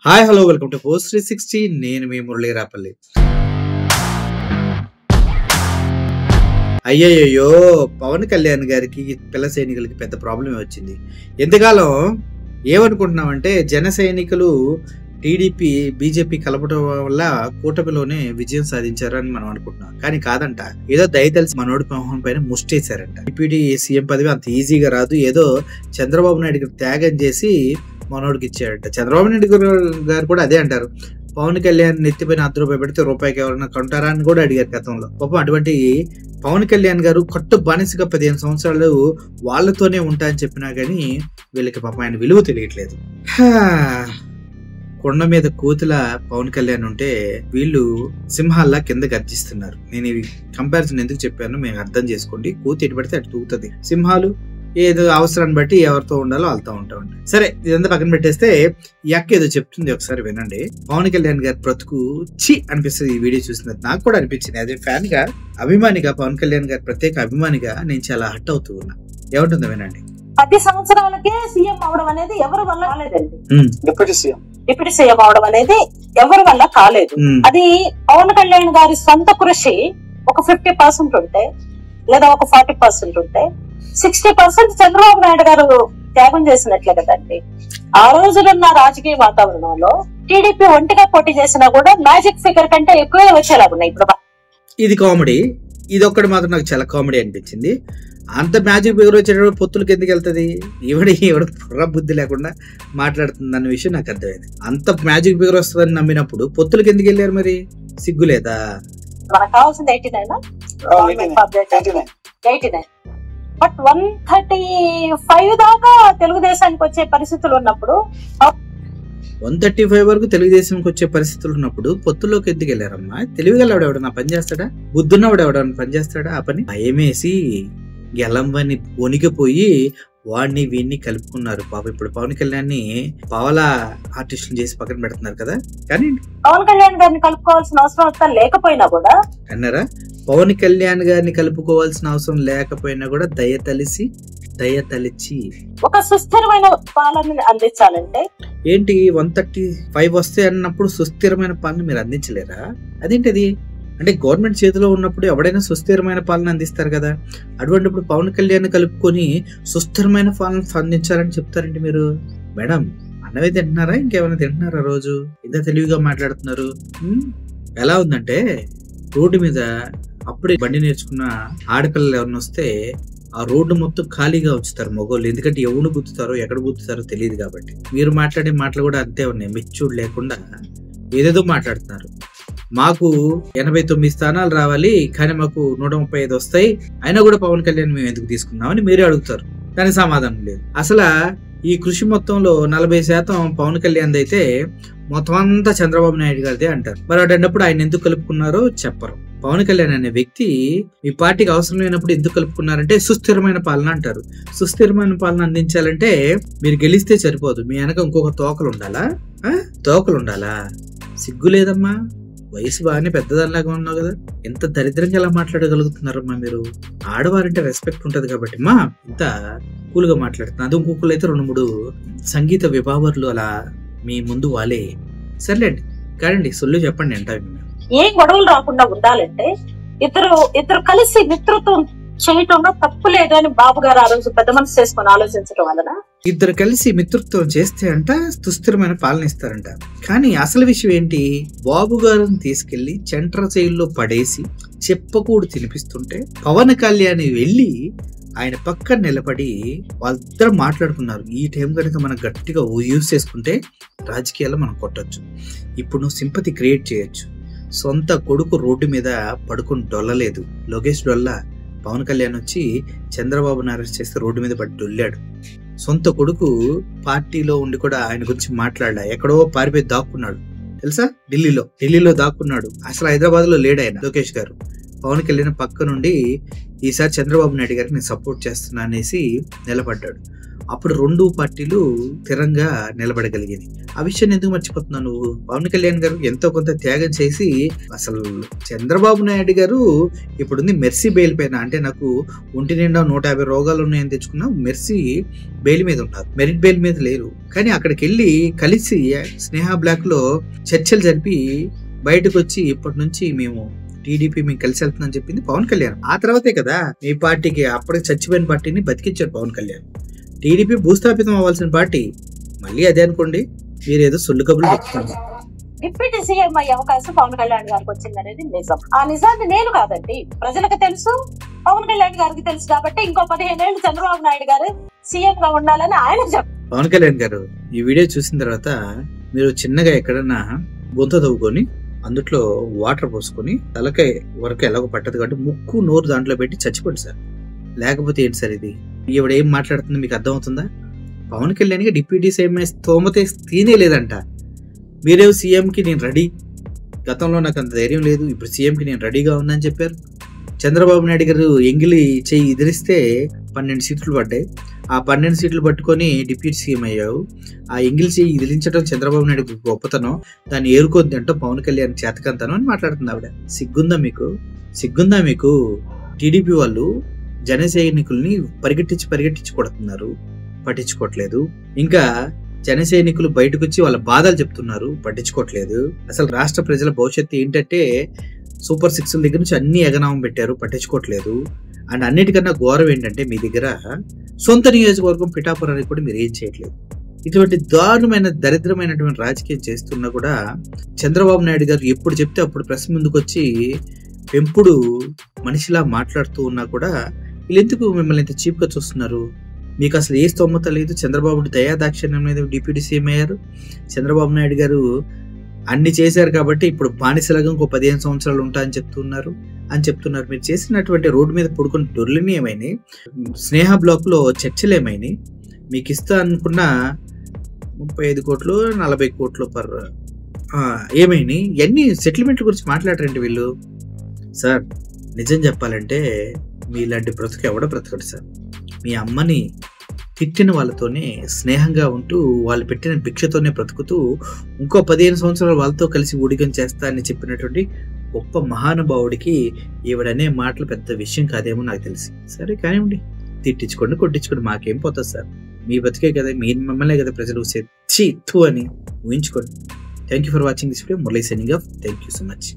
Hi hello welcome to post 360. నేను మీ మురళీ రాపల్లి. అయ్యయ్యో, పవన్ కళ్యాణ్ గారికి పిల్ల సైనికులకి పెద్ద ప్రాబ్లం వచ్చింది. ఎంతకాలం ఏమనుకుంటున్నామంటే జన సైనికులు టీడీపీ బీజేపీ కలపడం వల్ల కూటమిలోనే విజయం సాధించారని మనం అనుకుంటున్నాం. కానీ కాదంట, ఏదో దయతలిసి మనోడి మొహం పైన ముష్టేశారంట. డిప్యూటీ సీఎం పదవి అంత ఈజీగా రాదు, ఏదో చంద్రబాబు నాయుడు త్యాగం చేసి మనోడికి ఇచ్చాడట. చంద్రబాబు నాయుడు గారు కూడా అదే అంటారు, పవన్ కళ్యాణ్ నెత్తిపైన ₹10 పెడితే రూపాయికి ఎవరైనా కొంటారా అని కూడా అడిగారు గతంలో. పాపం అటువంటి పవన్ కళ్యాణ్ గారు కట్టు బానిసగా 15 సంవత్సరాలు వాళ్ళతోనే ఉంటా అని చెప్పినా గానీ వీళ్ళకి పాపం ఆయన విలువ తెలియట్లేదు. కొండ మీద కోతుల పవన్ కళ్యాణ్ ఉంటే వీళ్ళు సింహాల్లా కింద గర్జిస్తున్నారు. నేను ఈ కంపారిజన్ ఎందుకు చెప్పాను మేము అర్థం చేసుకోండి. కోతి ఎటు పడితే అటు తూగుతుంది. సింహాలు ఏదో అవసరాన్ని బట్టి ఎవరితో ఉండాలో వాళ్ళతో ఉంటా ఉంటాయి. సరే, ఇదంతా పక్కన పెట్టేస్తే ఈ అక్క ఏదో చెప్తుంది, ఒకసారి వినండి. పవన్ కళ్యాణ్ గారి బ్రతుకు చి అనిపిస్తుంది ఈ వీడియో చూసినది. నాకు కూడా అనిపించింది. అదే ఫ్యాన్ గా, అభిమానిగా, పవన్ కళ్యాణ్ గారి ప్రత్యేక అభిమానిగా నేను చాలా హట్ అవుతూ ఉన్నా. ఏముంటుందో వినండి. 10 సంవత్సరాలకే సీఎం అవడం అనేది ఎవరి వల్ల కాలేదండి. డిప్యూటీ సీఎం అవడం అనేది ఎవరి వల్ల కాలేదు. అది పవన్ కళ్యాణ్ గారి సొంత కృషి ఒక 50% ఉంటే, లేదా ఒక 40% ఉంటే, 60% చంద్రబాబు నాయుడు గారు త్యాగం చేసినట్లే కదండి. ఆ రోజులున్న రాజకీయ వాతావరణంలో టీడీపీ ఒంటిగా పోటీ చేసినా కూడా మ్యాజిక్ ఫిగర్ కంటే ఎక్కువే వచ్చేలాగున్నాయి ఇప్పుడు. ఇది కామెడీ. ఇది ఒక్కటి మాత్రం నాకు చాలా కామెడీ అనిపించింది. అంత మ్యాజిక్ ఫిగర్ వచ్చేటప్పుడు పొత్తులకు ఎందుకు వెళ్తుంది? ఎవడ బుర్ర బుద్ధి లేకుండా మాట్లాడుతుంది అన్న విషయం నాకు అర్థమైంది. అంత మ్యాజిక్ ఫిగర్ వస్తుందని నమ్మినప్పుడు పొత్తులకు ఎందుకు వెళ్ళారు? మరి సిగ్గు లేదా? మనకు కావాల్సింది 89. బట్ 135 దాకా తెలుగుదేశానికి వచ్చే పరిస్థితులు ఉన్నప్పుడు, 135 వరకు తెలుగుదేశానికి వచ్చే పరిస్థితులు ఉన్నప్పుడు పొత్తుల్లోకి ఎందుకు వెళ్ళారమ్మా? తెలివిగలవాడు ఎవడన్నా పని చేస్తాడా? బుద్ధున్నవాడు ఎవడన్నా పని చేస్తాడా? ఆ పని భయమేసి గెలంబని వణికిపోయి వాడిని వీడిని కలుపుకున్నారు. పాప ఇప్పుడు పవన్ కళ్యాణ్ ని పావలా ఆర్టిస్టులు చేసి పక్కన పెడుతున్నారు కదా. కానీ పవన్ కళ్యాణ్ గారిని కలుపుకోవాల్సిన అవసరం లేకపోయినా కూడా అన్నారా? పవన్ కళ్యాణ్ గారిని కలుపుకోవాల్సిన అవసరం లేకపోయినా కూడా దయతలిచి ఒక సుస్థిరమైన పాలన అందించాలంటే ఏంటి 135 వస్తే అన్నప్పుడు సుస్థిరమైన పాలన మీరు అందించలేరా? అదేంటిది? అంటే గవర్నమెంట్ చేతిలో ఉన్నప్పుడు ఎవడైనా సుస్థిరమైన పాలన అందిస్తారు కదా. అటువంటిప్పుడు పవన్ కళ్యాణ్ కలుపుకొని సుస్థిరమైన పాలన అందించాలని చెప్తారండి మీరు. మేడం, అన్నవే తింటున్నారా? ఇంకేమైనా తింటున్నారా? రోజు ఇంత తెలివిగా మాట్లాడుతున్నారు. ఎలా ఉందంటే, రోడ్డు మీద అప్పుడే బండి నేర్చుకున్న ఆడపిల్లలు ఎవరిని వస్తే ఆ రోడ్డు మొత్తం ఖాళీగా ఉంచుతారు మగోళ్ళు. ఎందుకంటే ఎవరు గుర్తుతారో ఎక్కడ గుర్తుతారో తెలియదు కాబట్టి. మీరు మాట్లాడే మాటలు కూడా అంతే ఉన్నాయి. మెచ్యూర్డ్ లేకుండా ఏదేదో మాట్లాడుతున్నారు. మాకు 89 స్థానాలు రావాలి, కానీ మాకు 135 వస్తాయి, అయినా కూడా పవన్ కళ్యాణ్ మేము ఎందుకు తీసుకున్నామని మీరే అడుగుతారు. దానికి సమాధానం లేదు. అసలు ఈ కృషి మొత్తంలో 40% పవన్ కళ్యాణ్ అయితే మొత్తం అంతా చంద్రబాబు నాయుడు గారిదే అంటారు. మరి అటప్పుడు ఆయన ఎందుకు కలుపుకున్నారో చెప్పరు. పవన్ కళ్యాణ్ అనే వ్యక్తి మీ పార్టీకి అవసరం లేనప్పుడు ఎందుకు కలుపుకున్నారంటే సుస్థిరమైన పాలన అంటారు. సుస్థిరమైన పాలన అందించాలంటే మీరు గెలిస్తే సరిపోదు, మీ వెనక ఇంకొక తోకలు ఉండాలా? సిగ్గు లేదమ్మా. వయసు బాగానే పెద్దదానిలాగా ఉన్నావు కదా, ఎంత దరిద్రంగా ఎలా మాట్లాడగలుగుతున్నారమ్మా మీరు? ఆడవారంటే రెస్పెక్ట్ ఉంటది కాబట్టి మా ఇంత కూల్గా మాట్లాడుతున్నా. అది ఇంకొకరు అయితే 2-3 సంగీత విభావర్లు అలా మీ ముందు వాళ్ళే. సర్లేండి, కాదండి, సొల్లు చెప్పండి. అంటారు ఏం గొడవలు రాకుండా ఉండాలంటే ఇద్దరు కలిసి మిత్రత్వం చేయటంలో తప్పు లేదు అని బాబు గారు ఆ రోజు పెద్ద మనసు చేసుకొని ఆలోచించడం వలన ఇద్దరు కలిసి మిత్రత్వం చేస్తే అంట సుస్థిరమైన పాలన ఇస్తారంట. కానీ అసలు విషయం ఏంటి? బాబు గారిని తీసుకెళ్లి సెంట్రల్ జైల్లో పడేసి చెప్పకూడు తినిపిస్తుంటే పవన్ కళ్యాణ్ వెళ్ళి ఆయన పక్కన నిలబడి వాళ్ళిద్దరు మాట్లాడుకున్నారు. ఈ టైం కనుక మనం గట్టిగా యూజ్ చేసుకుంటే రాజకీయాల్లో మనం కొట్టచ్చు. ఇప్పుడు నువ్వు సింపతి క్రియేట్ చేయొచ్చు. సొంత కొడుకు రోడ్డు మీద పడుకుని డొల్లలేదు, లోకేష్ డొల్లా. పవన్ కళ్యాణ్ వచ్చి చంద్రబాబుని అరెస్ట్ చేస్తే రోడ్డు మీద పడి డొల్లాడు. సొంత కొడుకు పార్టీలో ఉండి కూడా ఆయన గురించి మాట్లాడా. ఎక్కడో పారిపోయి దాక్కున్నాడు తెలుసా? ఢిల్లీలో దాక్కున్నాడు. అసలు హైదరాబాద్ లో లేడు ఆయన. లోకేష్ గారు పవన్ కళ్యాణ్ పక్క నుండి ఈసారి చంద్రబాబు నాయుడు గారికి నేను సపోర్ట్ చేస్తున్నా అనేసి నిలబడ్డాడు. అప్పుడు 2 పార్టీలు స్థిరంగా నిలబడగలిగింది. ఆ విషయాన్ని ఎందుకు మర్చిపోతున్నావు నువ్వు? పవన్ కళ్యాణ్ గారు ఎంతో కొంత త్యాగం చేసి, అసలు చంద్రబాబు నాయుడు గారు ఇప్పుడుంది మెర్సీ బెయిల్ పైన, అంటే నాకు ఒంటి నిండా 150 రోగాలు ఉన్నాయని తెచ్చుకున్న మెర్సీ బెయిల్ మీద ఉన్నారు, మెరిట్ బెయిల్ మీద లేరు. కానీ అక్కడికి వెళ్ళి కలిసి స్నేహ బ్లాక్ లో చర్చలు జరిపి బయటకు వచ్చి ఇప్పటి నుంచి మేము టీడీపీ మేము కలిసి వెళ్తుందని చెప్పింది పవన్ కళ్యాణ్. ఆ తర్వాతే కదా మీ పార్టీకి, అప్పటికి చచ్చిపోయిన పార్టీని బతికించారు పవన్ కళ్యాణ్. టీడీపీ భూస్థాపితం అవ్వాల్సిన పార్టీ మళ్ళీ అదే అనుకోండి, మీరేదో సొల్లు కబుర్లు చెప్తున్నారు. డిప్యూటీ సీఎం అయ్యే అవకాశం పవన్ కళ్యాణ్ గారికి వచ్చింది అనేది నిజం. ఆ నిజాన్ని నేను కాదండి, ప్రజలకు తెలుసు, పవన్ కళ్యాణ్ గారికి తెలుసు. కాబట్టి ఇంకో 15 ఏళ్ళు చంద్రబాబు నాయుడు గారు సీఎం గా ఉండాలని ఆయన చెప్పారు. పవన్ కళ్యాణ్ గారు ఈ వీడియో చూసిన తర్వాత మీరు చిన్నగా ఎక్కడన్నా గొంతు తవ్వుకొని అందులో వాటర్ పోసుకొని తలకాయ వరకు ఎలాగో పట్టదు కాబట్టి ముక్కు నోరు దాంట్లో పెట్టి చచ్చిపోండి సార్. లేకపోతే ఏంటి సార్ ఇది? ఈవిడ ఏం మాట్లాడుతుందో మీకు అర్థమవుతుందా? పవన్ కళ్యాణ్కి డిప్యూటీ సీఎం స్తోమతే తీనే లేదంట. మీరే సీఎంకి నేను రెడీ, గతంలో నాకు అంత ధైర్యం లేదు, ఇప్పుడు సీఎంకి నేను రెడీగా ఉన్నానని చెప్పారు. చంద్రబాబు నాయుడు గారు ఎంగిలి చెయ్యి ఎదిరిస్తే 12 సీట్లు పడ్డాయి. ఆ 12 సీట్లు పట్టుకొని డిప్యూటీ సీఎం అయ్యావు. ఆ ఎంగిలి చెయ్యి ఎదిరించడం చంద్రబాబు నాయుడు గొప్పతనం, దాన్ని ఏరుకోద్ది అంటూ పవన్ కళ్యాణ్ చేతకంతనం అని మాట్లాడుతుంది ఆవిడ. సిగ్గుందా మీకు? సిగ్గుందా మీకు? టీడీపీ వాళ్ళు జన సైనికుల్ని పరిగెట్టించి కొడుతున్నారు, పట్టించుకోవట్లేదు. ఇంకా జన సైనికులు బయటకు వచ్చి వాళ్ళ బాధలు చెప్తున్నారు, పట్టించుకోవట్లేదు. అసలు రాష్ట్ర ప్రజల భవిష్యత్తు ఏంటంటే సూపర్ 6 దగ్గర నుంచి అన్ని ఎగనామం పెట్టారు, పట్టించుకోవట్లేదు. అండ్ అన్నిటికన్నా ఘోరం ఏంటంటే మీ దగ్గర సొంత నియోజకవర్గం పిఠాపురానికి కూడా మీరు ఏం చేయట్లేదు. ఇటువంటి దారుణమైన దరిద్రమైనటువంటి రాజకీయం చేస్తున్నా కూడా చంద్రబాబు నాయుడు గారు ఎప్పుడు చెప్తే అప్పుడు ప్రెస్ ముందుకు వచ్చి పెంపుడు మనిషిలా మాట్లాడుతూ ఉన్నా కూడా వీళ్ళు ఎందుకు మిమ్మల్ని ఇంత చీప్గా చూస్తున్నారు? మీకు అసలు ఏ స్తోమత లేదు. చంద్రబాబు దయాదాక్షిణ్యం మీద డిప్యూటీ సీఎం అయ్యారు. చంద్రబాబు నాయుడు గారు అన్ని చేశారు కాబట్టి ఇప్పుడు బానిసలాగా ఇంకో 15 సంవత్సరాలు ఉంటా అని చెప్తున్నారు. మీరు చేసినటువంటి రోడ్డు మీద పడుకుని డొర్లని ఏమైనాయి, స్నేహ బ్లాక్ లో చర్చలు ఏమైనాయి, మీకు ఇస్తా అనుకున్న 35 కోట్లు 40 కోట్లు ఏమైనాయి, ఇవన్నీ సెటిల్మెంట్ల గురించి మాట్లాడరండి వీళ్ళు. సార్ నిజం చెప్పాలంటే మీలాంటి బ్రతుకు ఎవడ బ్రతకడు సార్. మీ అమ్మని తిట్టిన వాళ్ళతోనే స్నేహంగా ఉంటూ వాళ్ళు పెట్టిన భిక్షతోనే బ్రతుకుతూ ఇంకో 15 సంవత్సరాలు వాళ్ళతో కలిసి ఊడిగం చేస్తా అని చెప్పినటువంటి గొప్ప మహానుభావుడికి ఈవిడనే మాటలు పెద్ద విషయం కాదేమో నాకు తెలిసి. సరే కానివ్వండి, తిట్టించుకోండి, కొట్టించుకోండి, మాకేం పోతుంది సార్. మీ బతికే కదా, మీరు మమ్మల్నే కదా ప్రజలు అని ఊహించుకోండి. Thank you for watching this video. Murali signing off. Thank you so much.